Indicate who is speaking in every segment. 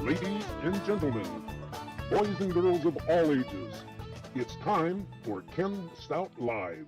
Speaker 1: Ladies and gentlemen, boys and girls of all ages, it's time for Ken Stout Live.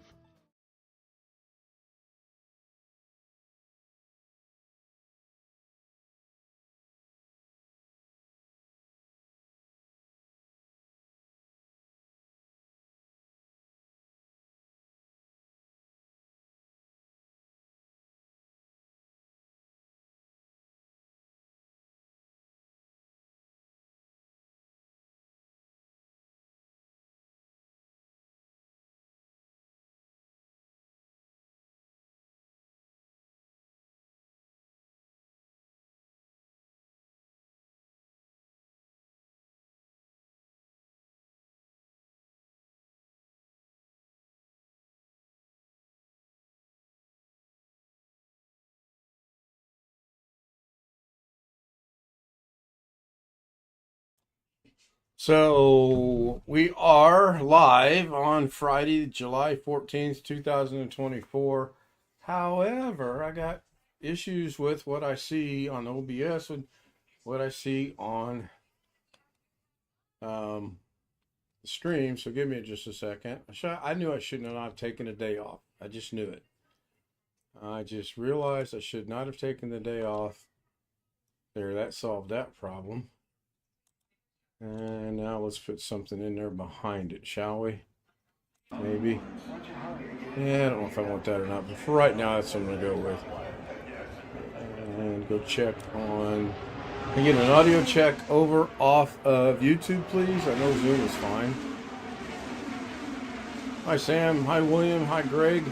Speaker 2: So we are live on Friday, July 14th, 2024. However, I got issues with what I see on OBS and what I see on the stream. So give me just a second. I knew I should not have taken a day off. I just knew it. I just realized I should not have taken the day off. There, that solved that problem. And now let's put something in there behind it, shall we? Maybe. Yeah, I don't know if I want that or not, but for right now, that's what I'm going to go with. And go check on... Can I get an audio check over off of YouTube, please? I know Zoom is fine. Hi, Sam. Hi, William. Hi, Greg.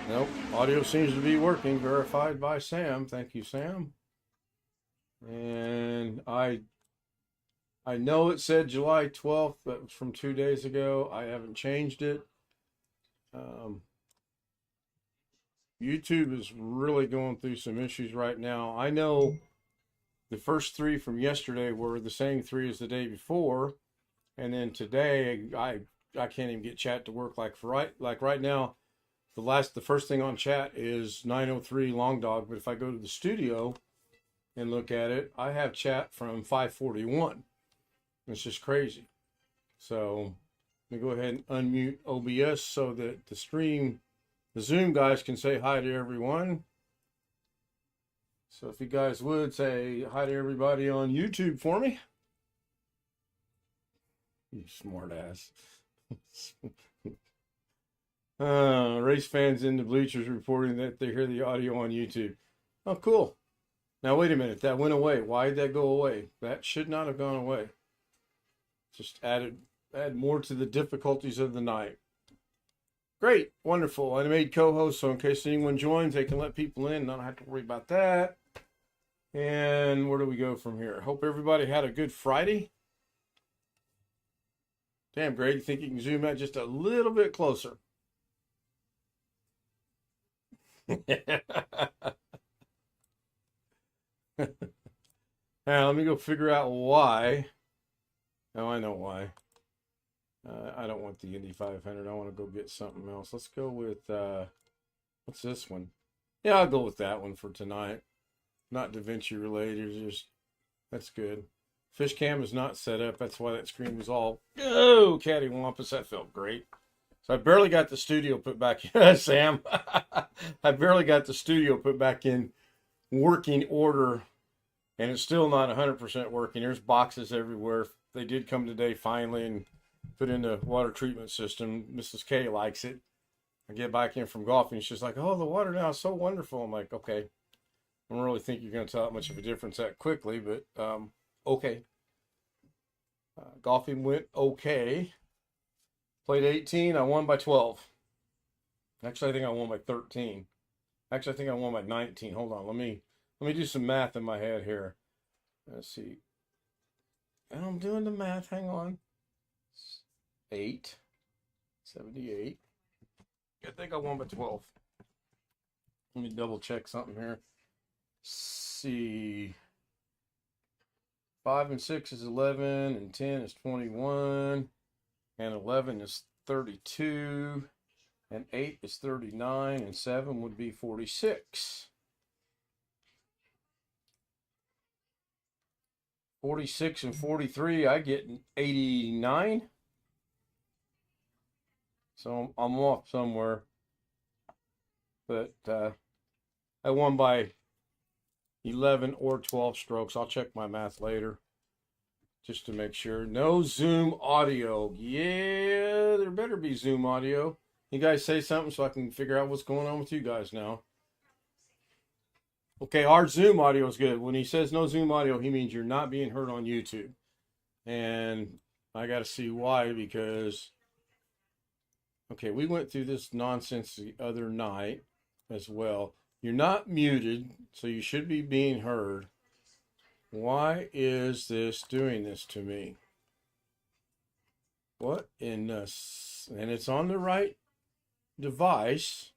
Speaker 2: Nope. Audio seems to be working. Verified by Sam. Thank you, Sam. And I know it said July 12th. That was from 2 days ago. I haven't changed it. YouTube is really going through some issues right now. I know the first three from yesterday were the same three as the day before, and then today I can't even get chat to work. Like right now, the first thing on chat is 903 Long Dog, but if I go to the studio and look at it, I have chat from 541. It's just crazy. So let me go ahead and unmute OBS so that the Zoom guys can say hi to everyone. So if you guys would say hi to everybody on YouTube for me. You smart ass. Race fans in the bleachers reporting that they hear the audio on YouTube. Oh, cool. Now, wait a minute. That went away. Why did that go away? That should not have gone away. Just add more to the difficulties of the night. Great. Wonderful. I made co-host, so in case anyone joins, they can let people in. I don't have to worry about that. And where do we go from here? Hope everybody had a good Friday. Damn, Greg, you think you can zoom out just a little bit closer? Now, let me go figure out why. Oh, I know why. I don't want the Indy 500. I want to go get something else. Let's go with, what's this one? Yeah, I'll go with that one for tonight. Not Da Vinci related. Just, that's good. Fish cam is not set up. That's why that screen was all, oh, cattywampus. That felt great. So I barely got the studio put back in, Sam. I barely got the studio put back in working order, and it's still not 100% working. There's boxes everywhere. They did come today finally and put in the water treatment system. Mrs. K likes it. I get back in from golfing. She's like, oh, the water now is so wonderful. I'm like, okay. I don't really think you're going to tell that much of a difference that quickly, but okay. Golfing went okay. Played 18. I won by 12. Actually, I think I won by 13. Actually, I think I won by 19. Hold on. Let me do some math in my head here. Let's see. And I'm doing the math. Hang on. 78. I think I won by 12. Let me double check something here. See. 5 and 6 is 11, and 10 is 21, and 11 is 32, and 8 is 39, and 7 would be 46. 46 and 43, I get 89. So I'm off somewhere. But I won by 11 or 12 strokes. I'll check my math later just to make sure. No Zoom audio. Yeah, there better be Zoom audio. You guys say something so I can figure out what's going on with you guys now. Okay, our Zoom audio is good. When he says no Zoom audio, he means you're not being heard on YouTube. And I got to see why, because, okay, we went through this nonsense the other night as well. You're not muted, so you should be being heard. Why is this doing this to me? What in this? And it's on the right device.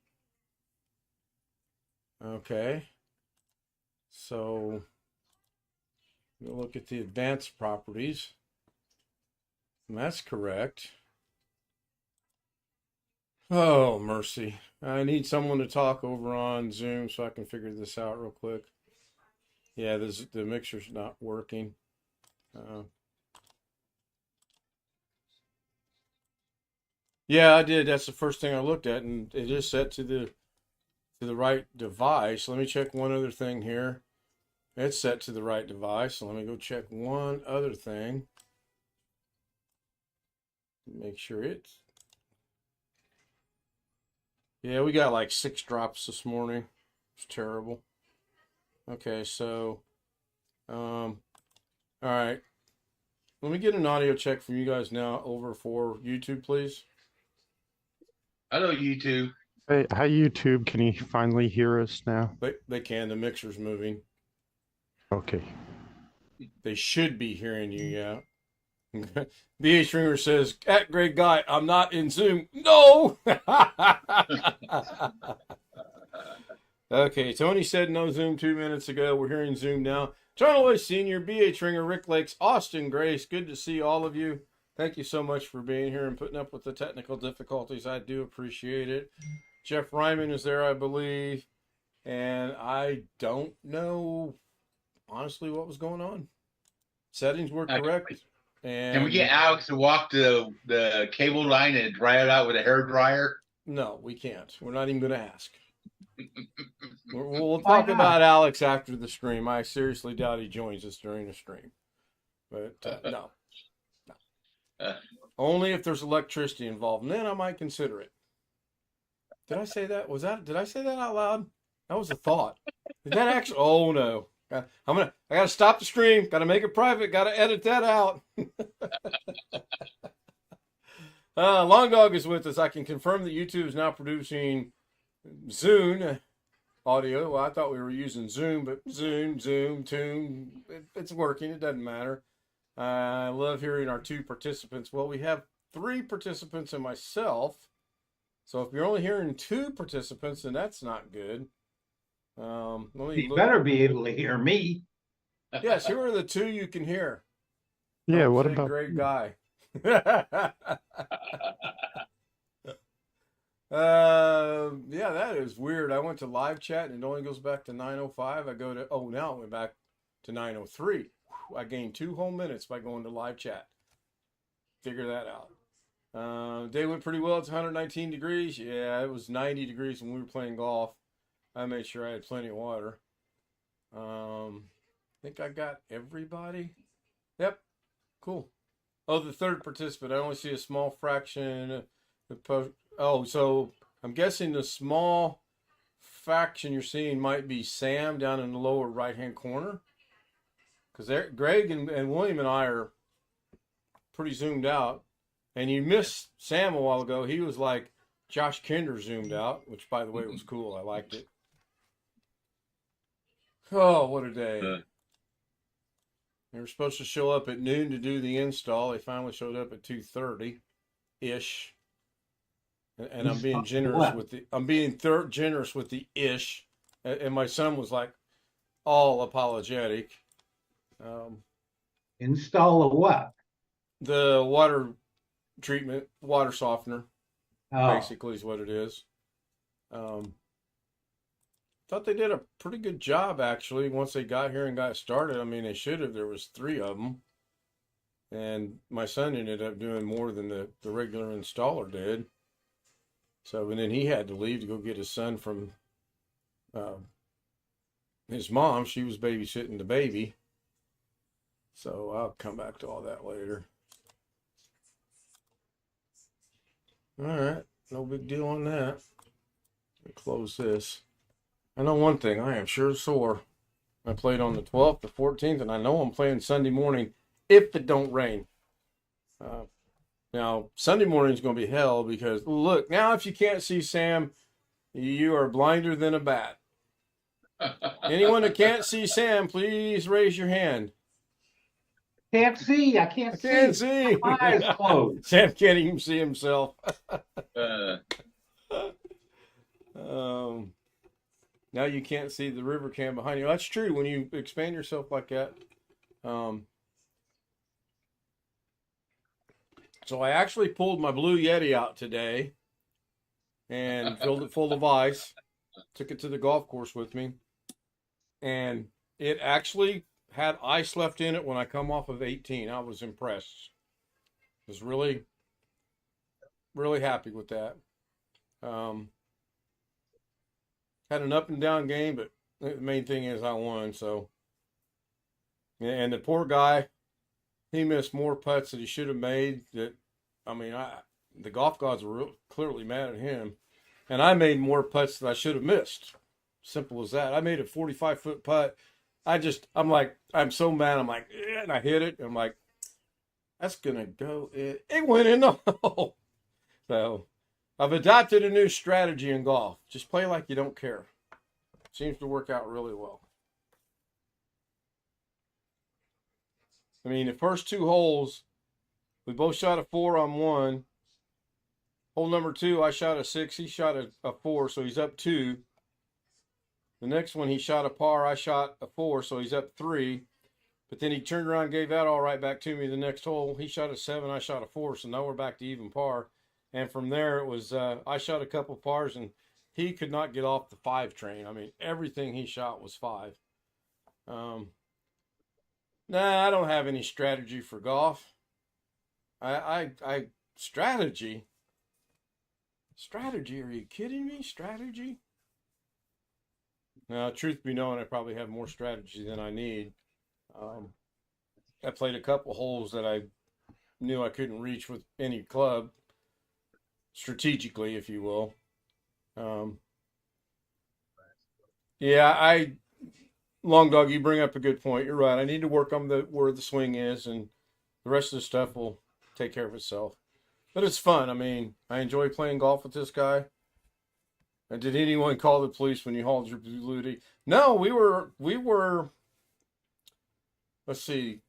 Speaker 2: Okay. So we'll look at the advanced properties. And that's correct. Oh, mercy. I need someone to talk over on Zoom so I can figure this out real quick. Yeah, the mixer's not working. Yeah, I did. That's the first thing I looked at, and it is set to the right device. Let me check one other thing here. It's set to the right device. So let me go check one other thing. Make sure it's... Yeah, we got like 6 drops this morning. It's terrible. Okay, so, all right. Let me get an audio check from you guys now over for YouTube, please.
Speaker 3: Hello, YouTube.
Speaker 4: Hey, hi YouTube. Can you finally hear us now?
Speaker 2: They can. The mixer's moving.
Speaker 4: Okay.
Speaker 2: They should be hearing you, yeah. BA Stringer says, at Great Guy, I'm not in Zoom. No! Okay, Tony said no Zoom 2 minutes ago. We're hearing Zoom now. John Loy Sr., BA Stringer, Rick Lakes, Austin Grace. Good to see all of you. Thank you so much for being here and putting up with the technical difficulties. I do appreciate it. Jeff Ryman is there, I believe. And I don't know, honestly, what was going on. Settings were correct. And
Speaker 3: can we get Alex to walk the cable line and dry it out with a hair dryer?
Speaker 2: No, we can't. We're not even going to ask. We'll talk about Alex after the stream. I seriously doubt he joins us during the stream. But no. Only if there's electricity involved, and then I might consider it. Did I say that? Did I say that out loud? That was a thought. Did that actually? Oh no. I gotta stop the stream. Gotta make it private. Gotta edit that out. Long Dog is with us. I can confirm that YouTube is now producing Zune audio. Well, I thought we were using Zoom, but Zoom, Tune, it's working. It doesn't matter. I love hearing our 2 participants. Well, we have 3 participants and myself. So if you're only hearing 2 participants, then that's not good.
Speaker 5: You better be able to hear me.
Speaker 2: Yes, who are the 2 you can hear?
Speaker 4: Yeah,
Speaker 2: Don't
Speaker 4: what
Speaker 2: say
Speaker 4: about
Speaker 2: Great Guy? Yeah, that is weird. I went to live chat and it only goes back to 9:05. I go to now it went back to 9:03. I gained 2 whole minutes by going to live chat. Figure that out. Day went pretty well. It's 119 degrees. Yeah, it was 90 degrees when we were playing golf. I made sure I had plenty of water. I think I got everybody. Yep. Cool. Oh, the third participant. I only see a small fraction. Oh, so I'm guessing the small fraction you're seeing might be Sam down in the lower right-hand corner. Because Greg and William and I are pretty zoomed out. And you missed Sam a while ago. He was like Josh Kinder zoomed out, which, by the way, was cool. I liked it. Oh, what a day. They were supposed to show up at noon to do the install. They finally showed up at 2:30-ish. And I'm being generous with generous with the ish. And my son was like all apologetic.
Speaker 5: Install a what?
Speaker 2: The water treatment, water softener, basically is what it is. Thought they did a pretty good job, actually, once they got here and got started. I mean, they should have. There was 3 of them. And my son ended up doing more than the regular installer did. So, and then he had to leave to go get his son from his mom. She was babysitting the baby. So I'll come back to all that later. All right, no big deal on that. Close this. I know one thing, I am sure sore. I played on the 12th, the 14th, and I know I'm playing Sunday morning if it don't rain. Now, Sunday morning is going to be hell because, look, now if you can't see Sam, you are blinder than a bat. Anyone that can't see Sam, please raise your hand.
Speaker 5: Can't see. I can't
Speaker 2: see.
Speaker 5: My eyes closed.
Speaker 2: Sam can't even see himself. Now you can't see the river cam behind you. That's true. When you expand yourself like that. So I actually pulled my Blue Yeti out today and filled it full of ice. Took it to the golf course with me. And it actually had ice left in it when I come off of 18. I was impressed. I was really, really happy with that. Had an up and down game, but the main thing is I won. So, and the poor guy, he missed more putts that he should have made. That, I mean, the golf gods were clearly mad at him, and I made more putts that I should have missed. Simple as that. I made a 45-foot putt. I'm like, I'm so mad. I'm like, yeah, and I hit it. I'm like, that's gonna go. It went in the hole. So, I've adopted a new strategy in golf. Just play like you don't care. Seems to work out really well. I mean, the first 2 holes, we both shot a 4 on one. Hole number 2, I shot a 6. He shot a 4, so he's up 2. The next one, he shot a par. I shot a 4, so he's up 3. But then he turned around and gave that all right back to me the next hole. He shot a 7, I shot a 4, so now we're back to even par. And from there, it was I shot a couple pars, and he could not get off the 5 train. I mean, everything he shot was 5. Nah, I don't have any strategy for golf. Strategy? Strategy? Are you kidding me? Strategy? Now, truth be known, I probably have more strategy than I need. I played a couple holes that I knew I couldn't reach with any club. Strategically, if you will. Yeah, Long Dog, you bring up a good point. You're right. I need to work on where the swing is, and the rest of the stuff will take care of itself. But it's fun. I mean, I enjoy playing golf with this guy. And did anyone call the police when you hauled your Blue? No, we were. Let's see.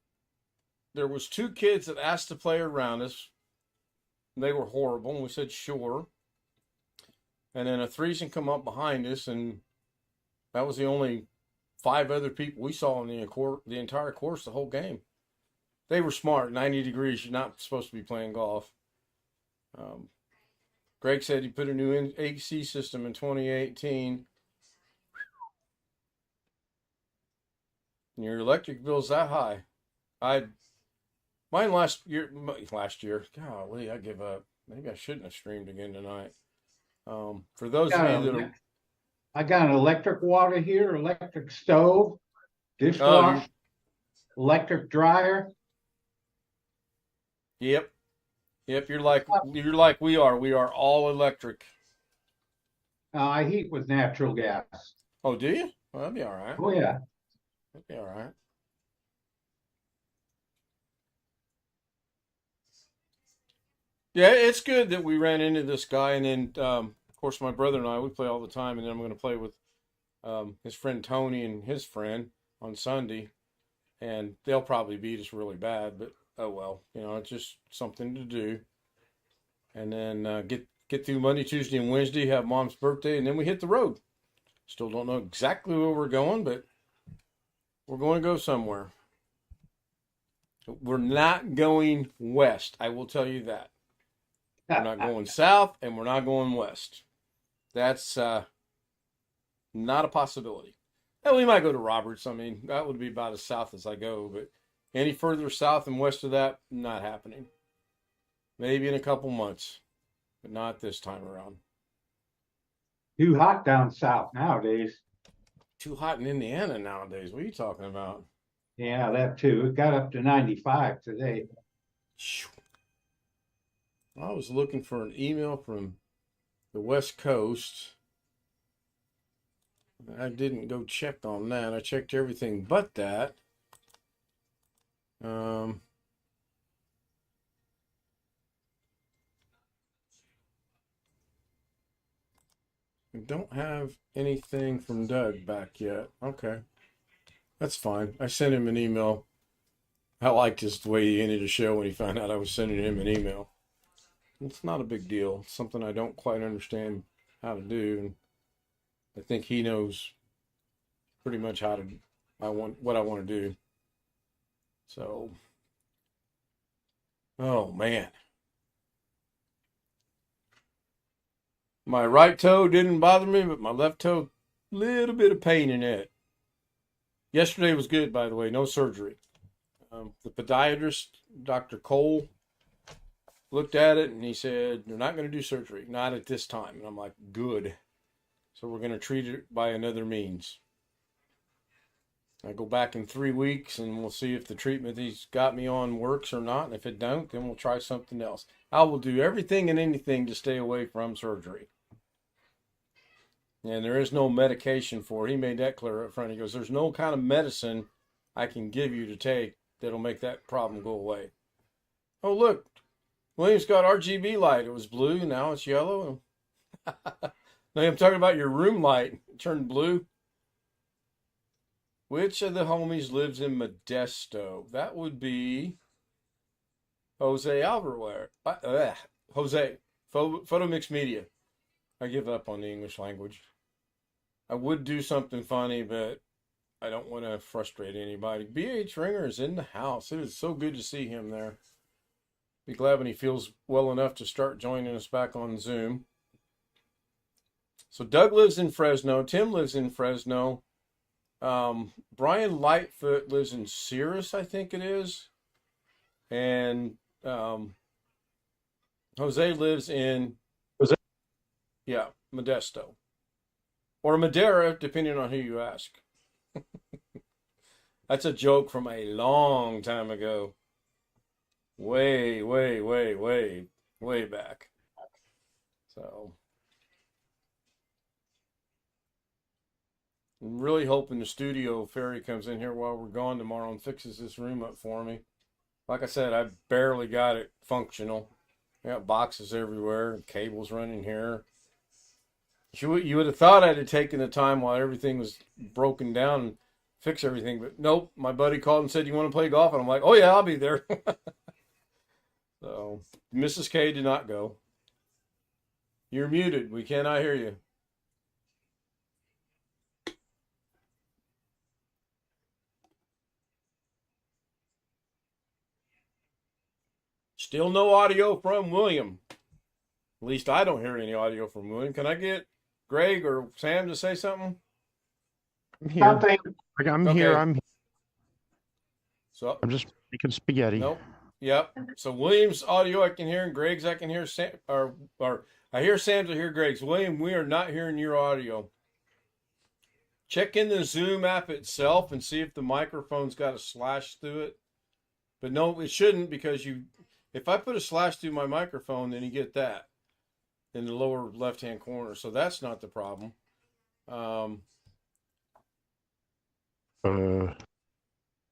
Speaker 2: There was 2 kids that asked to play around us. They were horrible, and we said sure. And then a threesome come up behind us, and that was the only 5 other people we saw in the entire course, the whole game. They were smart. 90 degrees, you're not supposed to be playing golf. Greg said he put a new AC system in 2018. And your electric bill's that high. Mine last year. Golly, I give up. Maybe I shouldn't have streamed again tonight. For those of you that are,
Speaker 5: I got an electric water heater, electric stove,
Speaker 2: oh,
Speaker 5: dishwasher, electric dryer.
Speaker 2: yep, you're like we are. We are all electric.
Speaker 5: I heat with natural gas.
Speaker 2: Oh, do you? Well, that'd be all right.
Speaker 5: Oh yeah.
Speaker 2: That'd be all right. Yeah, it's good that we ran into this guy, and then of course my brother and I we play all the time, and then I'm going to play with his friend Tony and his friend on Sunday, and they'll probably beat us really bad, but oh well, it's just something to do. And then get through Monday, Tuesday, and Wednesday, have Mom's birthday, and then we hit the road. Still don't know exactly where we're going, but we're going to go somewhere. We're not going west, I will tell you that. We're not going south, and we're not going west. That's not a possibility. And we might go to Roberts. I mean, that would be about as south as I go, but any further south and west of that, not happening. Maybe in a couple months, but not this time around.
Speaker 5: Too hot down south nowadays.
Speaker 2: Too hot in Indiana nowadays. What are you talking about?
Speaker 5: Yeah, that too. It got up to 95 today.
Speaker 2: I was looking for an email from the West Coast. I didn't go check on that. I checked everything but that. I don't have anything from Doug back yet. Okay. That's fine. I sent him an email. I liked just the way he ended the show when he found out I was sending him an email. It's not a big deal. It's something I don't quite understand how to do, and I think he knows pretty much what I want to do. So, oh man, my right toe didn't bother me, but my left toe, little bit of pain in it. Yesterday was good, by the way. No surgery. The podiatrist, Dr. Cole, looked at it and he said, "They're not going to do surgery, not at this time." And I'm like, good. So we're going to treat it by another means. I go back in 3 weeks and we'll see if the treatment he's got me on works or not. And if it don't, then we'll try something else. I will do everything and anything to stay away from surgery. And there is no medication for it. He made that clear up front. He goes, "There's no kind of medicine I can give you to take that'll make that problem go away." Oh, look. William's got RGB light. It was blue, now it's yellow. Now I'm talking about your room light. It turned blue. Which of the homies lives in Modesto? That would be Jose Alvarez. Jose. Photo Mix Media. I give up on the English language. I would do something funny, but I don't want to frustrate anybody. BH Ringer is in the house. It is so good to see him there. Be glad when he feels well enough to start joining us back on Zoom. So Doug lives in Fresno. Tim lives in Fresno. Brian Lightfoot lives in Cirrus, I think it is. And Jose lives in Modesto. Or Madera, depending on who you ask. That's a joke from a long time ago. Way back. So I'm really hoping the studio fairy comes in here while we're gone tomorrow and fixes this room up for me. Like I said, I barely got it functional. I got boxes everywhere and cables running here. You would have thought I'd have taken the time while everything was broken down and fix everything, but nope. My buddy called and said, "You want to play golf?" And I'm like, "Oh yeah, I'll be there." So Mrs. K did not go. You're muted. We cannot hear you. Still no audio from William. At least I don't hear any audio from William. Can I get Greg or Sam to say something?
Speaker 4: I'm here. I'm
Speaker 5: Okay.
Speaker 4: here.
Speaker 2: So
Speaker 4: I'm just Making spaghetti.
Speaker 2: Nope. Yep. So William's audio I can hear, and Greg's I can hear. Or I hear Sam's, I hear Greg's. William, we are not hearing your audio. Check in the Zoom app itself and see if the microphone's got a slash through it. But no, it shouldn't, because if I put a slash through my microphone, then you get that in the lower left-hand corner. So that's not the problem.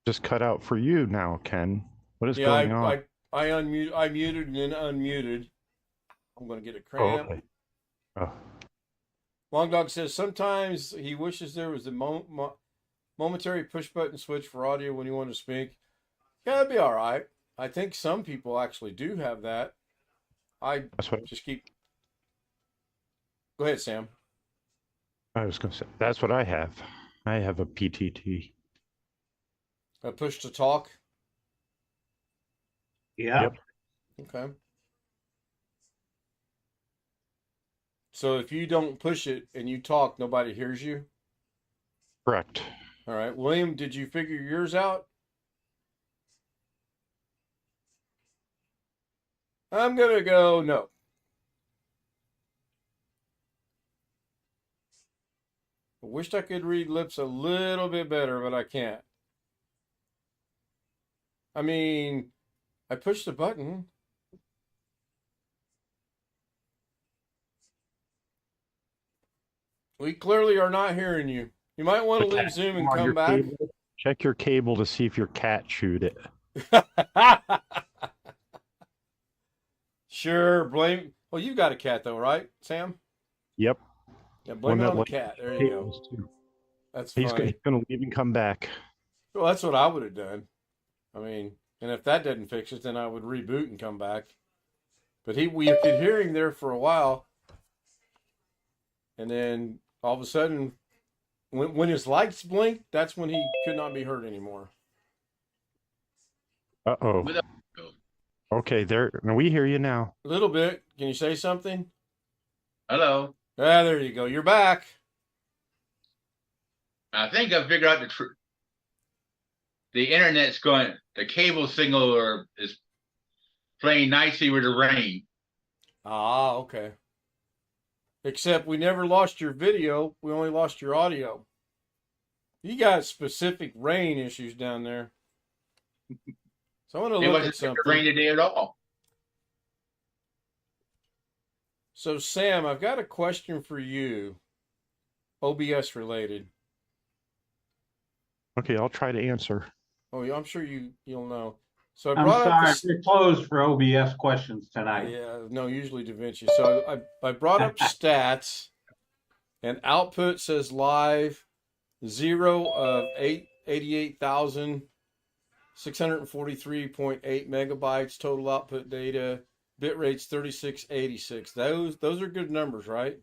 Speaker 4: Just cut out for you now, Ken. What is going on?
Speaker 2: I muted and then unmuted. I'm going to get a cramp.
Speaker 4: Okay. Oh.
Speaker 2: Long Dog says sometimes he wishes there was a momentary push button switch for audio when you want to speak. Yeah, that'd be all right. I think some people actually do have that. Just keep. Go ahead, Sam.
Speaker 4: I was going to say, that's what I have. I have a PTT.
Speaker 2: A push to talk?
Speaker 5: Yeah.
Speaker 4: Yep.
Speaker 2: Okay. So if you don't push it and you talk, nobody hears you?
Speaker 4: Correct.
Speaker 2: All right. William, did you figure yours out? I'm going to go no. I wished I could read lips a little bit better, but I can't. I mean, I pushed the button. We clearly are not hearing you. You might want to leave Zoom and come back.
Speaker 4: Check your cable to see if your cat chewed it.
Speaker 2: Sure, blame. Well, you've got a cat though, right, Sam?
Speaker 4: Yep.
Speaker 2: Yeah, blame it on the cat. There you go.
Speaker 4: Too.
Speaker 2: That's
Speaker 4: He's
Speaker 2: funny.
Speaker 4: going to leave and come back.
Speaker 2: Well, that's what I would have done. I mean, and if that didn't fix it, then I would reboot and come back. But we could hear him there for a while, and then all of a sudden, when his lights blinked, that's when he could not be heard anymore.
Speaker 4: Uh-oh. Okay, now we hear you now.
Speaker 2: A little bit. Can you say something?
Speaker 3: Hello.
Speaker 2: Ah, there you go. You're back.
Speaker 3: I think I figured out the internet's going. The cable signal is playing nicely with the rain.
Speaker 2: Ah, okay. Except we never lost your video. We only lost your audio. You got specific rain issues down there. So I want to look at something.
Speaker 3: It wasn't rain today at all.
Speaker 2: So Sam, I've got a question for you, OBS related.
Speaker 4: Okay, I'll try to answer.
Speaker 2: Oh, yeah, I'm sure you'll know. So
Speaker 5: I'm sorry, we're closed for OBS questions tonight.
Speaker 2: Yeah, no, usually DaVinci. So I brought up stats, and output says live 0 of 88,643.8 megabytes total output data. Bit rate's 3686. Those are good numbers, right?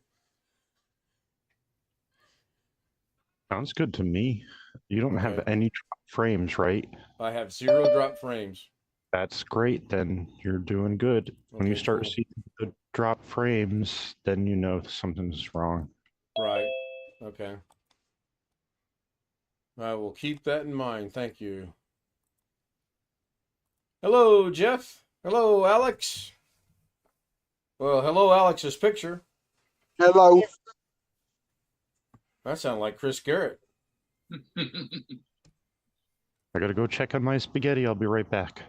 Speaker 4: Sounds good to me. You don't have any drop frames, right?
Speaker 2: I have 0 drop frames.
Speaker 4: That's great. Then you're doing good. When you start seeing the drop frames, then you know something's wrong.
Speaker 2: Right. Okay. I will keep that in mind. Thank you. Hello, Jeff. Hello, Alex. Well, hello, Alex's picture.
Speaker 6: Hello.
Speaker 2: That sounded like Chris Garrett.
Speaker 4: I got to go check on my spaghetti. I'll be right back.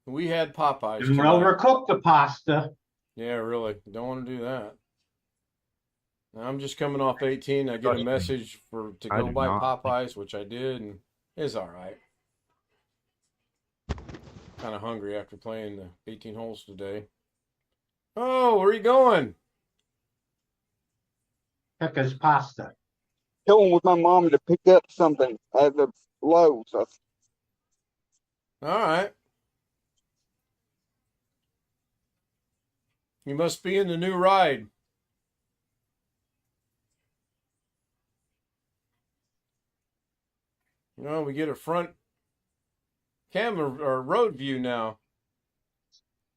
Speaker 2: We had Popeyes.
Speaker 5: And overcook the pasta.
Speaker 2: Yeah, really. Don't want to do that. I'm just coming off 18. I get a message to go buy Popeyes, which I did, and it's all right. Kind of hungry after playing the 18 holes today. Oh, where are you going?
Speaker 5: Pick his pasta.
Speaker 6: Going with my mom to pick up something at the Lowe's.
Speaker 2: All right. You must be in the new ride. No, we get a front camera or road view now.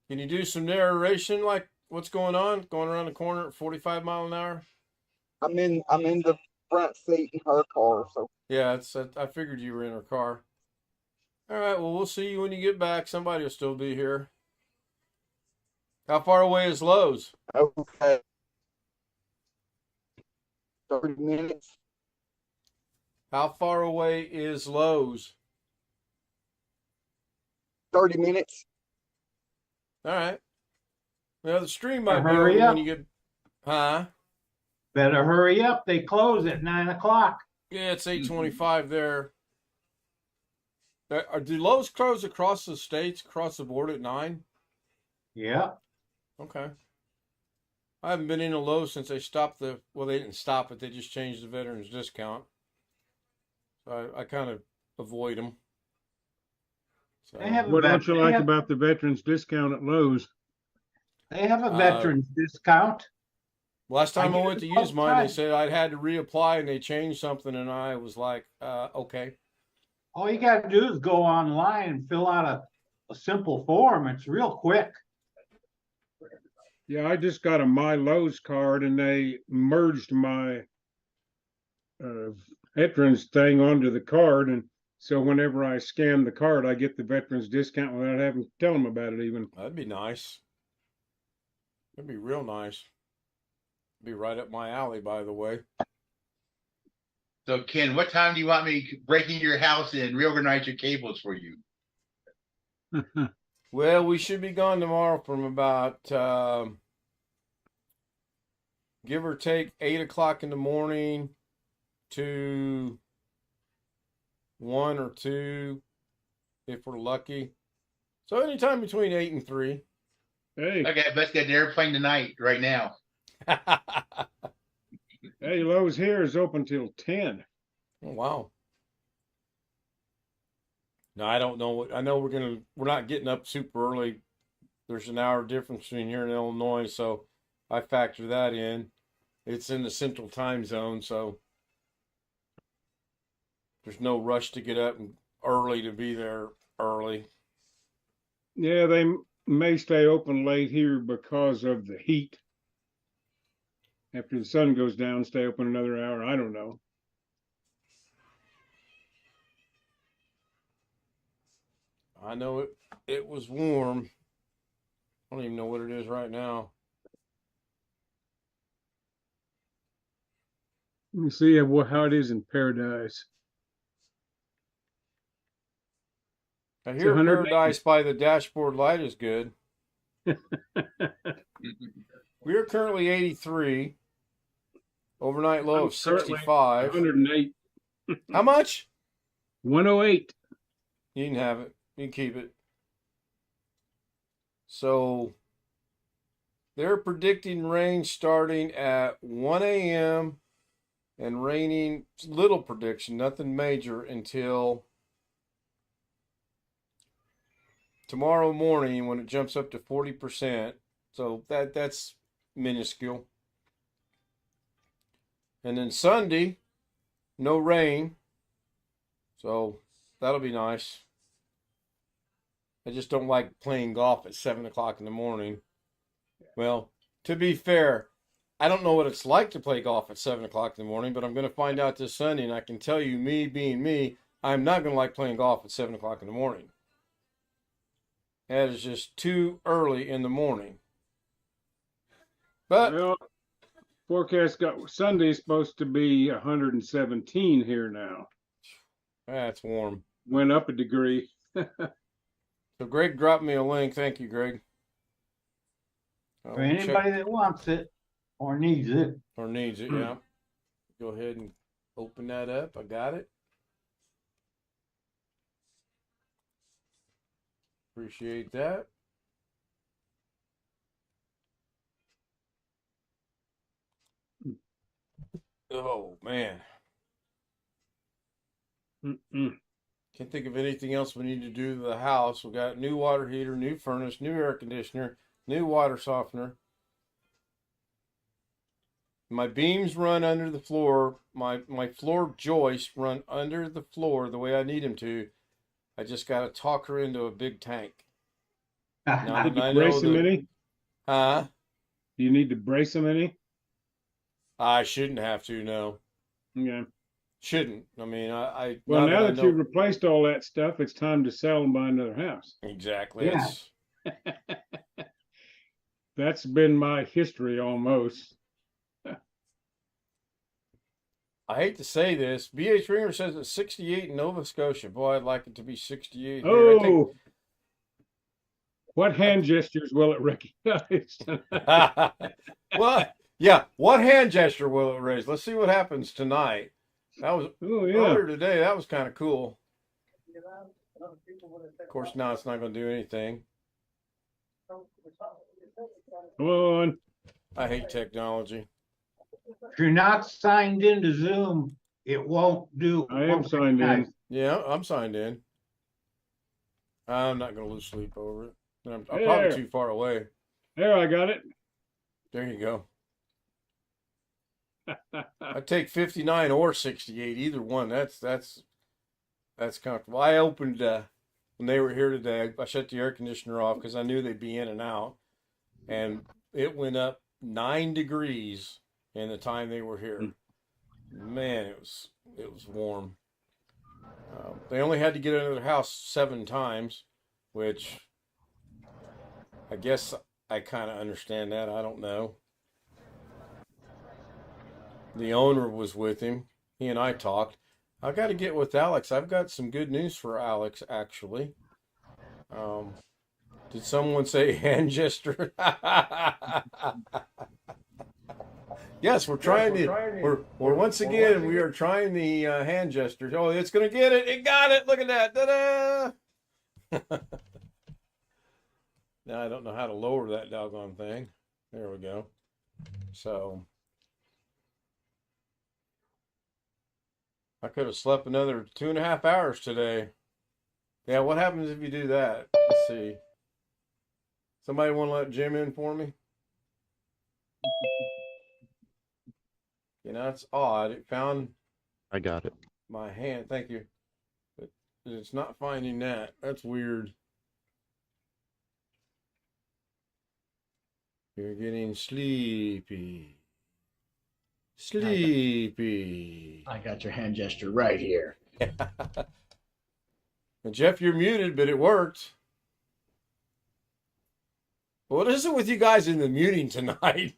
Speaker 2: Can you do some narration like what's going on? Going around the corner at 45 miles an hour?
Speaker 6: I'm in the front seat in her car, so
Speaker 2: yeah, I figured you were in her car. All right. Well, we'll see you when you get back. Somebody will still be here. How far away is Lowe's?
Speaker 6: Okay. 30 minutes.
Speaker 2: How far away is Lowe's?
Speaker 6: 30 minutes.
Speaker 2: All right. Well, the stream might be
Speaker 5: Hurry
Speaker 2: over
Speaker 5: up.
Speaker 2: when you get. Huh?
Speaker 5: Better hurry up. They close at 9 o'clock.
Speaker 2: Yeah, it's 8:25 there. Do Lowe's close across the states, across the board at 9?
Speaker 5: Yeah.
Speaker 2: Okay. I haven't been in a Lowe's since they stopped the. Well, they didn't stop it. They just changed the veterans discount. So I kind of avoid them. So,
Speaker 5: They have
Speaker 7: What
Speaker 5: a
Speaker 7: don't you
Speaker 5: vet-
Speaker 7: like
Speaker 5: they have-
Speaker 7: about the veterans discount at Lowe's?
Speaker 5: They have a veterans discount.
Speaker 2: last time I
Speaker 5: get
Speaker 2: went to
Speaker 5: it all
Speaker 2: use
Speaker 5: the
Speaker 2: mine, they
Speaker 5: time.
Speaker 2: said I'd had to reapply, and they changed something, and I was like, okay.
Speaker 5: All you got to do is go online and fill out a simple form. It's real quick.
Speaker 7: Yeah, I just got a My Lowe's card and they merged my veterans thing onto the card. And so whenever I scan the card, I get the veterans discount without having to tell them about it even.
Speaker 2: That'd be nice. That'd be real nice. Be right up my alley, by the way.
Speaker 3: So, Ken, what time do you want me to break into your house and reorganize your cables for you?
Speaker 2: Well, we should be gone tomorrow from about, give or take, 8 o'clock in the morning to 1 or 2, if we're lucky. So anytime between 8 and 3.
Speaker 7: Hey,
Speaker 3: Okay, let's get an airplane tonight, right now.
Speaker 7: hey, Lowe's here is open till 10.
Speaker 2: Oh, wow. No, I don't know what I know. We're not getting up super early. There's an hour difference between here and Illinois, so I factor that in. It's in the central time zone, so there's no rush to get up early to be there early.
Speaker 7: Yeah, they may stay open late here because of the heat. After the sun goes down, stay open another hour. I don't know.
Speaker 2: I know it was warm. I don't even know what it is right now.
Speaker 7: Let me see how it is in Paradise.
Speaker 2: I hear
Speaker 7: 180.
Speaker 2: Paradise by the dashboard light is good. We are currently 83. Overnight low of 65.
Speaker 7: 108.
Speaker 2: How much?
Speaker 7: 108.
Speaker 2: You can have it. You can keep it. So they're predicting rain starting at 1 a.m. and raining, little prediction, nothing major, until tomorrow morning when it jumps up to 40%. So that's minuscule. And then Sunday, no rain. So that'll be nice. I just don't like playing golf at 7 o'clock in the morning. Well, to be fair, I don't know what it's like to play golf at 7 o'clock in the morning, but I'm going to find out this Sunday, and I can tell you, me being me, I'm not going to like playing golf at 7 o'clock in the morning. That is just too early in the morning. But
Speaker 7: Well, forecast got Sunday's supposed to be 117 here now.
Speaker 2: that's warm.
Speaker 7: Went up a degree.
Speaker 2: So Greg dropped me a link. Thank you, Greg.
Speaker 5: For anybody that wants it or needs it.
Speaker 2: Or needs it, yeah. Go ahead and open that up. I got it. Appreciate that. Oh, man. Can't think of anything else we need to do to the house. We got new water heater, new furnace, new air conditioner, new water softener. My beams run under the floor. My floor joists run under the floor the way I need them to. I just got to talk her into a big tank. Now
Speaker 7: Did
Speaker 2: that I
Speaker 7: you
Speaker 2: know
Speaker 7: brace them
Speaker 2: that-
Speaker 7: any?
Speaker 2: Huh?
Speaker 7: Do you need to brace them any?
Speaker 2: I shouldn't have to, no.
Speaker 7: Yeah.
Speaker 2: Shouldn't. I mean, I
Speaker 7: Well, now
Speaker 2: I
Speaker 7: that
Speaker 2: know
Speaker 7: you've replaced all that stuff, it's time to sell and buy another house.
Speaker 2: exactly.
Speaker 5: Yeah.
Speaker 7: That's been my history almost.
Speaker 2: I hate to say this. BH Ringer says it's 68 in Nova Scotia. Boy, I'd like it to be 68 here. I think.
Speaker 7: Oh, what hand gestures will it recognize?
Speaker 2: Well, yeah. What hand gesture will it raise? Let's see what happens tonight. That was
Speaker 7: Oh, yeah.
Speaker 2: earlier today. That was kind of cool. Of course, now it's not going to do anything.
Speaker 7: Come on.
Speaker 2: I hate technology.
Speaker 5: If you're not signed into Zoom, it won't do.
Speaker 7: I am signed in.
Speaker 2: Yeah, I'm signed in. I'm not going to lose sleep over it. I'm probably
Speaker 7: There.
Speaker 2: too far away.
Speaker 7: There, I got it.
Speaker 2: There you go. I take 59 or 68, either one. That's comfortable. I opened when they were here today. I shut the air conditioner off because I knew they'd be in and out, and it went up 9 degrees in the time they were here. Man, it was warm. They only had to get into their house 7 times, which I guess I kind of understand that. I don't know. The owner was with him. He and I talked. I got to get with Alex. I've got some good news for Alex, actually. Did someone say hand gesture? Yes, we're trying we're once again, we are trying the hand gesture. Oh, it's going to get it. It got it. Look at that. Ta-da! Now I don't know how to lower that doggone thing. There we go. So I could have slept another 2.5 hours today. Yeah, what happens if you do that? Let's see. Somebody want to let Jim in for me? You know, it's odd. It found
Speaker 4: I got it.
Speaker 2: my hand. Thank you. But it's not finding that. That's weird. You're getting sleepy. Sleepy.
Speaker 8: I got your hand gesture right here.
Speaker 2: And Jeff, you're muted, but it worked. What is it with you guys in the muting tonight?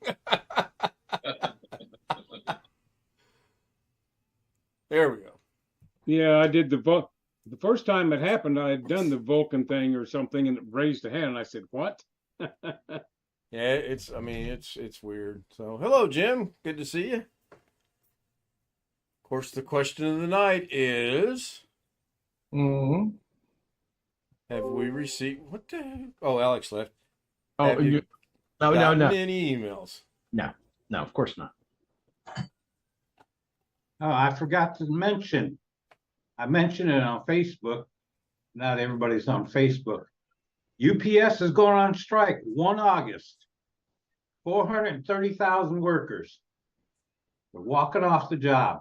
Speaker 2: There we go.
Speaker 7: Yeah, I did the first time it happened, I had done the Vulcan thing or something and it raised the hand. And I said, what?
Speaker 2: Yeah, it's weird. So, hello, Jim. Good to see you. Of course, the question of the night is,
Speaker 8: Mm-hmm.
Speaker 2: have we received, what the heck? Oh, Alex left.
Speaker 8: Oh,
Speaker 2: Have you
Speaker 8: no,
Speaker 2: gotten
Speaker 8: no.
Speaker 2: any emails?
Speaker 8: No, of course not.
Speaker 5: Oh, I forgot to mention. I mentioned it on Facebook. Not everybody's on Facebook. UPS is going on strike 1 August. 430,000 workers. They're walking off the job.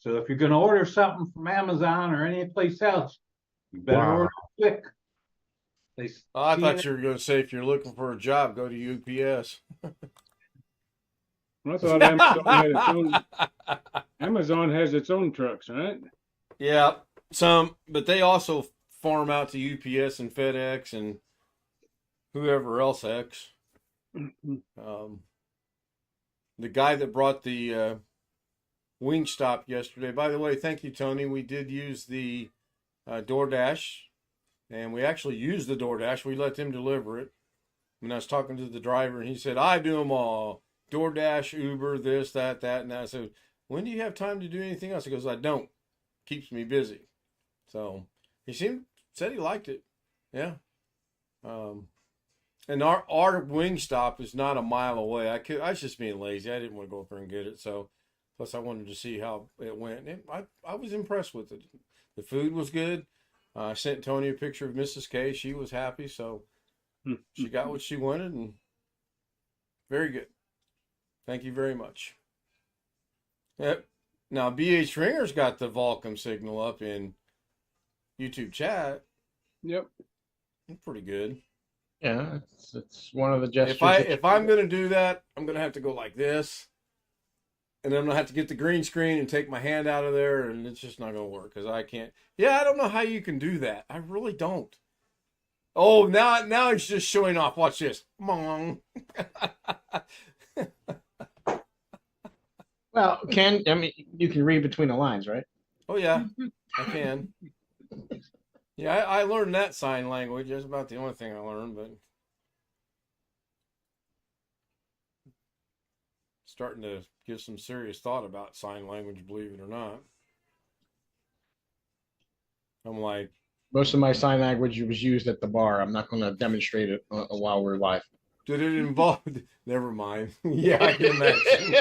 Speaker 5: So if you're going to order something from Amazon or any place else, you better
Speaker 4: Wow.
Speaker 5: order quick. They
Speaker 2: Oh, I
Speaker 5: see
Speaker 2: thought
Speaker 5: it-
Speaker 2: you were going to say if you're looking for a job, go to UPS.
Speaker 7: I thought Amazon had its own. Amazon has its own trucks, right?
Speaker 2: Yeah, some, but they also farm out to UPS and FedEx and whoever else X. The guy that brought the Wingstop yesterday. By the way, thank you, Tony. We did use the DoorDash, and we actually used the DoorDash. We let them deliver it. And I was talking to the driver, and he said, "I do them all: DoorDash, Uber, this, that, and that." I said, "When do you have time to do anything else?" He goes, "I don't. Keeps me busy." So he said he liked it. Yeah. And our Wingstop is not a mile away. I was just being lazy. I didn't want to go up there and get it. So plus I wanted to see how it went. And I was impressed with it. The food was good. I sent Tony a picture of Mrs. K. She was happy. So she got what she wanted, and very good. Thank you very much. Yep. Now BH Ringer's got the Volcom signal up in YouTube chat.
Speaker 7: Yep.
Speaker 2: Pretty good.
Speaker 8: Yeah, it's one of the gestures.
Speaker 2: If I'm gonna do that, I'm gonna have to go like this. and then I'm gonna have to get the green screen and take my hand out of there, and it's just not gonna work because I can't. Yeah, I don't know how you can do that. I really don't. Oh, now he's just showing off. Watch this. Mong.
Speaker 8: Well, you can read between the lines, right?
Speaker 2: Oh yeah, I can. Yeah, I learned that sign language. That's about the only thing I learned, but starting to give some serious thought about sign language, believe it or not. I'm like,
Speaker 8: Most of my sign language was used at the bar. I'm not going to demonstrate it while we're live.
Speaker 2: did it involve? Never mind. Yeah, I can imagine.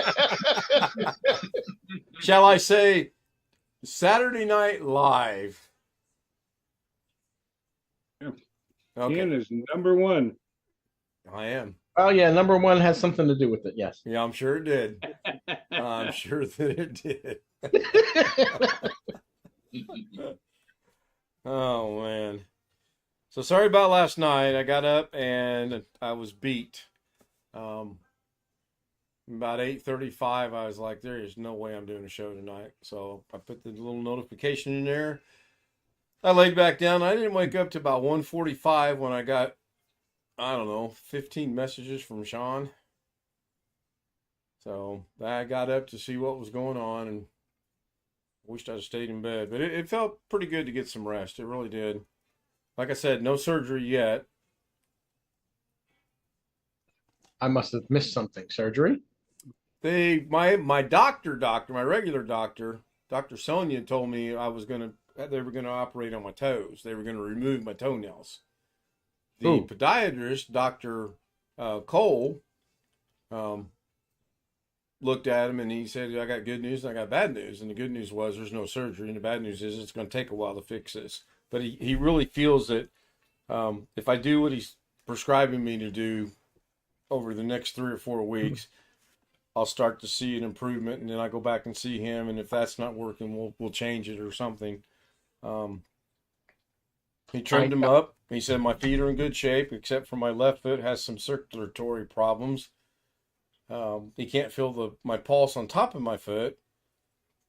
Speaker 2: Shall I say Saturday Night Live?
Speaker 7: Yeah.
Speaker 2: Okay,
Speaker 7: Ken is number one.
Speaker 2: I am.
Speaker 8: Oh yeah, number one has something to do with it. Yes.
Speaker 2: Yeah, I'm sure it did. I'm sure that it did. Oh man. So sorry about last night. I got up and I was beat. About 8:35, I was like, there is no way I'm doing a show tonight. So I put the little notification in there. I laid back down. I didn't wake up to about 1:45 when I got, I don't know, 15 messages from Sean. So I got up to see what was going on and wished I'd stayed in bed. But it felt pretty good to get some rest. It really did. Like I said, no surgery yet.
Speaker 8: I must have missed something. Surgery?
Speaker 2: My regular doctor, Dr. Sonia, told me they were gonna operate on my toes. They were gonna remove my toenails. The
Speaker 8: Ooh.
Speaker 2: podiatrist, Dr. Cole, looked at him and he said, I got good news and I got bad news. And the good news was there's no surgery, and the bad news is it's going to take a while to fix this. But he really feels that if I do what he's prescribing me to do over the next 3 or 4 weeks, I'll start to see an improvement, and then I go back and see him, and if that's not working, we'll change it or something. He trimmed him up. He said my feet are in good shape, except for my left foot has some circulatory problems. He can't feel my pulse on top of my foot.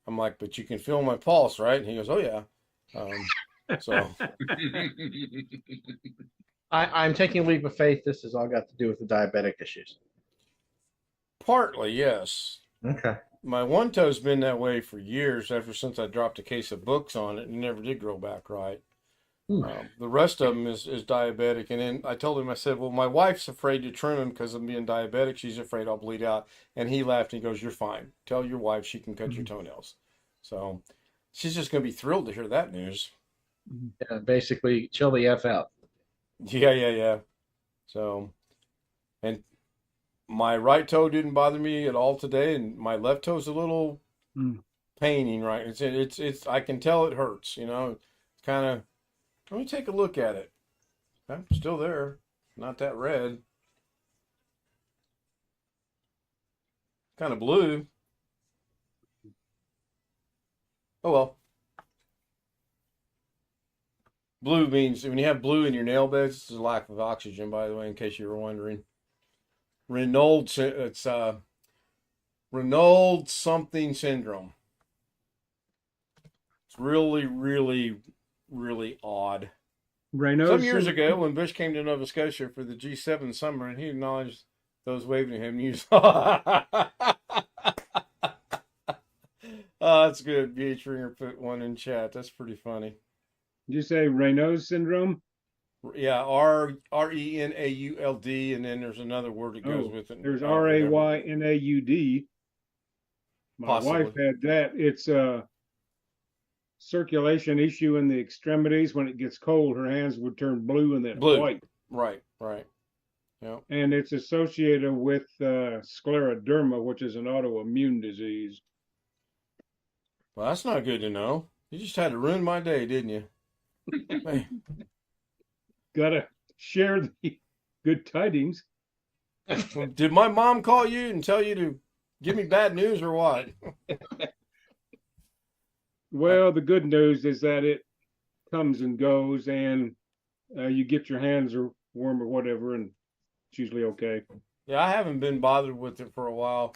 Speaker 2: I'm like, but you can feel my pulse, right? And he goes, oh yeah. So
Speaker 8: I'm taking a leap of faith. This has all got to do with the diabetic issues.
Speaker 2: partly, yes.
Speaker 8: Okay.
Speaker 2: My one toe's been that way for years, ever since I dropped a case of books on it and never did grow back right. The rest of them is diabetic. And then I told him, I said, well, my wife's afraid to trim him because of being diabetic. She's afraid I'll bleed out. And he laughed and he goes, you're fine. Tell your wife she can cut your toenails. So she's just going to be thrilled to hear that news.
Speaker 8: Yeah, basically, chill the F out.
Speaker 2: Yeah. So, and my right toe didn't bother me at all today. And my left toe's a little paining, right? It's, I can tell it hurts, it's kind of, let me take a look at it. I'm still there. Not that red. Kind of blue. Oh well. Blue means, when you have blue in your nail beds, it's a lack of oxygen, by the way, in case you were wondering. It's Renault something syndrome. It's really, really, really odd.
Speaker 7: Raynaud's
Speaker 2: Some years ago, when Bush came to Nova Scotia for the G7 summer, and he acknowledged those waving at him, he was, oh, that's good. BH Ringer put one in chat. That's pretty funny.
Speaker 7: Did you say Raynaud's syndrome?
Speaker 2: Yeah, Renauld, and then there's another word that goes with it.
Speaker 7: There's Raynaud. My
Speaker 2: Possibly.
Speaker 7: wife had that. It's a circulation issue in the extremities. When it gets cold, her hands would turn blue and then white.
Speaker 2: Right. Yeah.
Speaker 7: And it's associated with scleroderma, which is an autoimmune disease.
Speaker 2: Well, that's not good to know. You just had to ruin my day, didn't you? Hey.
Speaker 7: Gotta share the good tidings.
Speaker 2: Did my mom call you and tell you to give me bad news or what?
Speaker 7: Well, the good news is that it comes and goes, and you get your hands or warm or whatever, and it's usually okay.
Speaker 2: Yeah, I haven't been bothered with it for a while.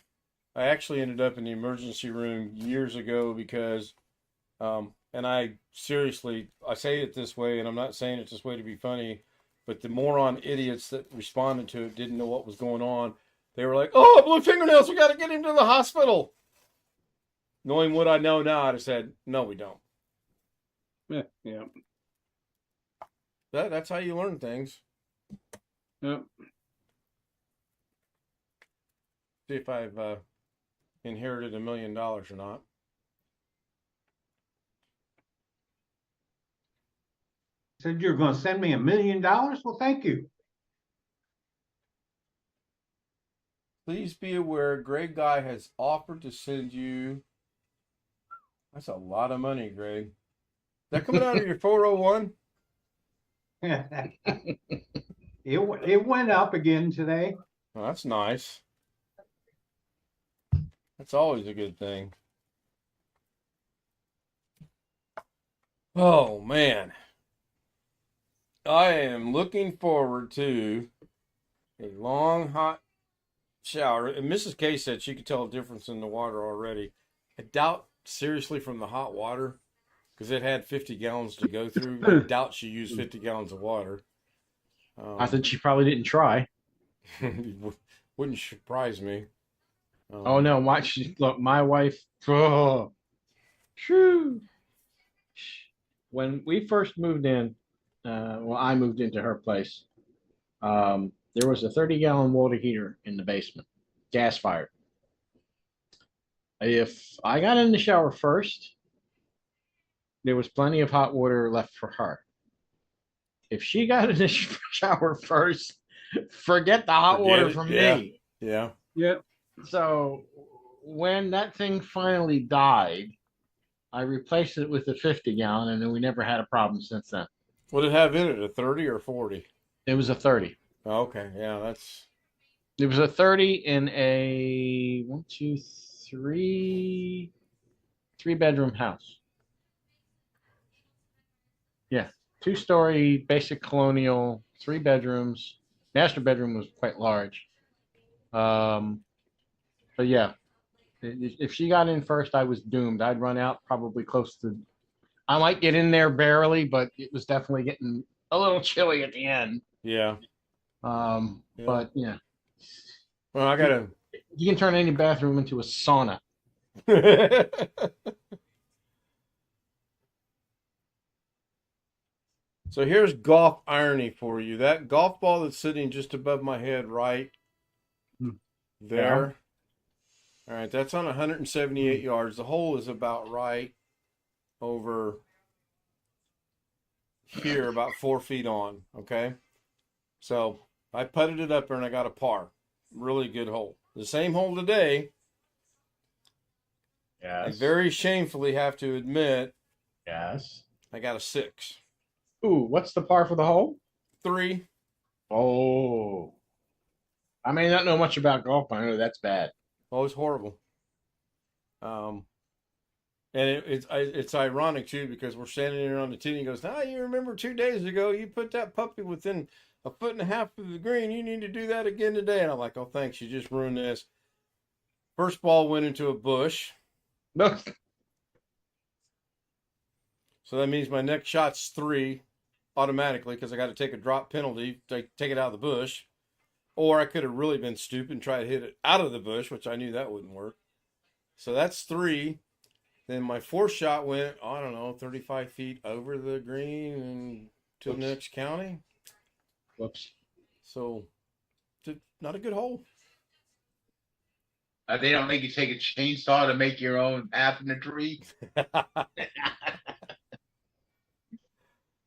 Speaker 2: I actually ended up in the emergency room years ago because, and I seriously, I say it this way, and I'm not saying it this way to be funny, but the moron idiots that responded to it didn't know what was going on. They were like, "Oh, blue fingernails! We got to get him to the hospital." Knowing what I know now, I'd have said, "No, we don't."
Speaker 7: Yeah, yeah,
Speaker 2: That's how you learn things.
Speaker 7: yeah.
Speaker 2: See if I've inherited $1 million or not.
Speaker 5: Said you're gonna send me $1 million? Well, thank you.
Speaker 2: Please be aware, Greg Guy has offered to send you. That's a lot of money, Greg. Is that coming out of your 401?
Speaker 5: It went up again today.
Speaker 2: Oh, that's nice. That's always a good thing. Oh, man. I am looking forward to a long, hot shower. And Mrs. K said she could tell a difference in the water already. I doubt, seriously, from the hot water, because it had 50 gallons to go through. I doubt she used 50 gallons of water.
Speaker 8: I said she probably didn't try.
Speaker 2: Wouldn't surprise me.
Speaker 8: Oh no, look, my wife. Oh, shoo. When we first moved in, well, I moved into her place. There was a 30-gallon water heater in the basement, gas fired. If I got in the shower first, there was plenty of hot water left for her. If she got in the shower first, forget the hot water from me.
Speaker 2: Yeah.
Speaker 7: Yeah.
Speaker 8: So when that thing finally died, I replaced it with a 50-gallon, and then we never had a problem since then.
Speaker 2: What did it have in it? A 30 or 40?
Speaker 8: It was a 30.
Speaker 2: Oh, okay, yeah, that's.
Speaker 8: It was a 30 in a 3-bedroom house. Yeah, 2-story, basic colonial, 3 bedrooms. Master bedroom was quite large. But yeah, if she got in first, I was doomed. I'd run out probably close to. I might get in there barely, but it was definitely getting a little chilly at the end.
Speaker 2: Yeah. Yeah.
Speaker 8: But yeah.
Speaker 2: Well, I gotta.
Speaker 8: You can turn any bathroom into a sauna.
Speaker 2: So here's golf irony for you. That golf ball that's sitting just above my head right there. All right, that's on 178 yards. The hole is about right over here, about 4 feet on. Okay. So I putted it up there and I got a par. Really good hole. The same hole today.
Speaker 8: Yes.
Speaker 2: I very shamefully have to admit.
Speaker 8: Yes.
Speaker 2: I got a 6.
Speaker 8: Ooh, what's the par for the hole?
Speaker 2: 3.
Speaker 8: Oh. I may not know much about golf, but I know that's bad.
Speaker 2: Oh, it's horrible. And it's ironic too, because we're standing there on the tee and he goes, "Ah, you remember 2 days ago you put that puppy within 1.5 feet of the green. You need to do that again today." And I'm like, "Oh, thanks. You just ruined this." First ball went into a bush.
Speaker 8: No.
Speaker 2: So that means my next shot's 3 automatically, because I got to take a drop penalty to take it out of the bush. Or I could have really been stupid and tried to hit it out of the bush, which I knew that wouldn't work. So that's 3. Then my 4th shot went, I don't know, 35 feet over the green and to the next county.
Speaker 8: Whoops.
Speaker 2: So, not a good hole.
Speaker 3: They don't make you take a chainsaw to make your own path in the tree.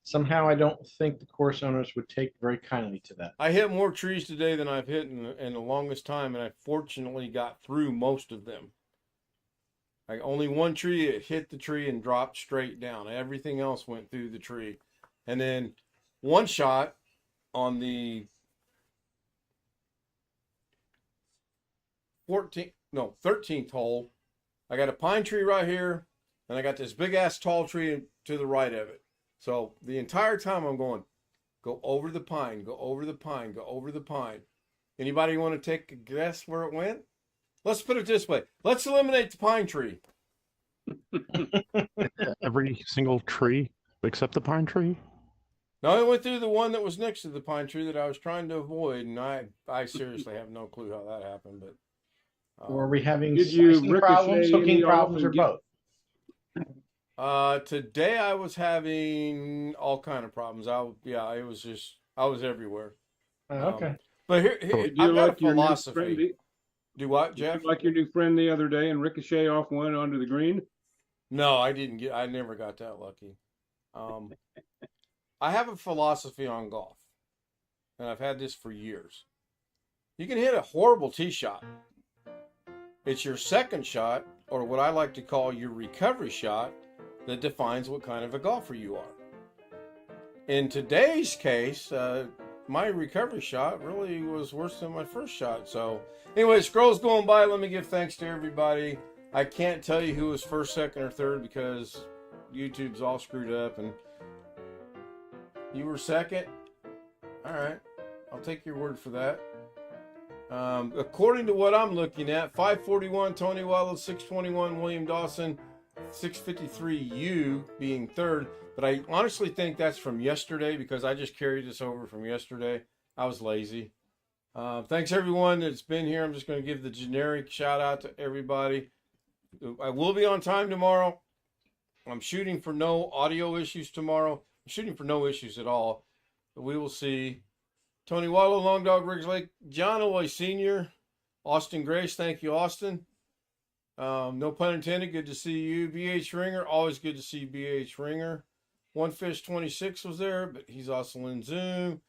Speaker 8: Somehow I don't think the course owners would take very kindly to that.
Speaker 2: I hit more trees today than I've hit in the longest time, and I fortunately got through most of them. Like only one tree, it hit the tree and dropped straight down. Everything else went through the tree. And then one shot on the 13th hole, I got a pine tree right here, and I got this big ass tall tree to the right of it. So the entire time I'm going, go over the pine, go over the pine, go over the pine. Anybody want to take a guess where it went? Let's put it this way. Let's eliminate the pine tree.
Speaker 4: Every single tree except the pine tree?
Speaker 2: No, I went through the one that was next to the pine tree that I was trying to avoid, and I seriously have no clue how that happened. But
Speaker 8: Or are we having
Speaker 7: Did you
Speaker 8: slicing problems,
Speaker 7: ricochet
Speaker 8: hooking
Speaker 7: any off
Speaker 8: problems, or
Speaker 7: and get-
Speaker 8: both?
Speaker 2: today I was having all kind of problems. I was everywhere.
Speaker 8: Okay.
Speaker 2: But here
Speaker 7: Did
Speaker 2: I've
Speaker 7: you
Speaker 2: got
Speaker 7: like
Speaker 2: a
Speaker 7: your new
Speaker 2: philosophy.
Speaker 7: friend?
Speaker 2: Do what,
Speaker 7: Did you
Speaker 2: Jeff?
Speaker 7: like your new friend the other day and ricochet off one onto the green?
Speaker 2: No, I didn't get. I never got that lucky. I have a philosophy on golf, and I've had this for years. You can hit a horrible tee shot. It's your second shot, or what I like to call your recovery shot, that defines what kind of a golfer you are. In today's case, my recovery shot really was worse than my first shot. So, anyway, scrolls going by. Let me give thanks to everybody. I can't tell you who was first, second, or third because YouTube's all screwed up. And you were second. All right, I'll take your word for that. According to what I'm looking at, 541 Tony Waddle, 621 William Dawson, 653 you being third. But I honestly think that's from yesterday because I just carried this over from yesterday. I was lazy. Thanks everyone that's been here. I'm just going to give the generic shout out to everybody. I will be on time tomorrow. I'm shooting for no audio issues tomorrow. I'm shooting for no issues at all. But we will see. Tony Waddle, Long Dog Riggs Lake, John Eloy Sr., Austin Grace. Thank you, Austin. No pun intended. Good to see you. BH Ringer. Always good to see BH Ringer. One Fish 26 was there, but he's also in Zoom.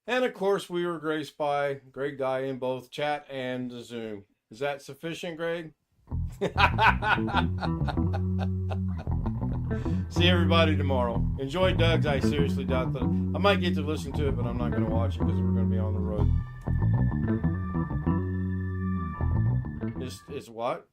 Speaker 2: And of course, we were graced by Greg Guy in both chat and the Zoom. Is that sufficient, Greg? See everybody tomorrow. Enjoy Doug's. I seriously doubt that. I might get to listen to it, but I'm not going to watch it because we're going to be on the road. Is what?